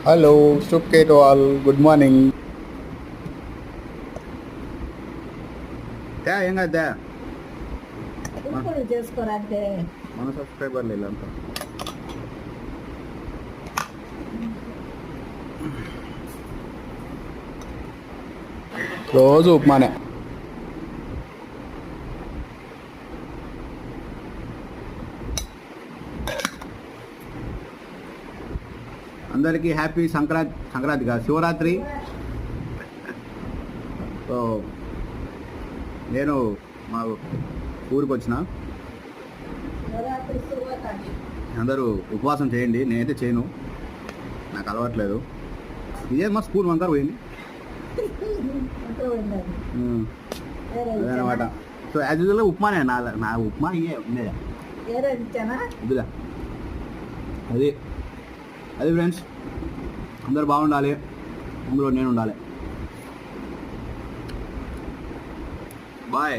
Hello సుఖ్కే to all good morning. ఏం కదా చేసుకోరా అంటే మన సబ్స్క్రైబర్లు వీళ్ళంతా రోజు ఉప్మానే. అందరికీ హ్యాపీ సంక్రాంతి కాదు, శివరాత్రి. సో నేను మా ఊరికి వచ్చిన, అందరూ ఉపవాసం చేయండి. నేనైతే చేయను, నాకు అలవాట్లేదు. ఇదే మా స్కూల్ అంతా పోయింది అదనమాట. సో యాజ్ యూజువల్గా ఉప్మానే నా ఉప్మా ఇయే ఉండేదా ఇదిలా. అది ఫ్రెండ్స్, అందరూ బాగుండాలి, అందులో నేను ఉండాలి. బాయ్.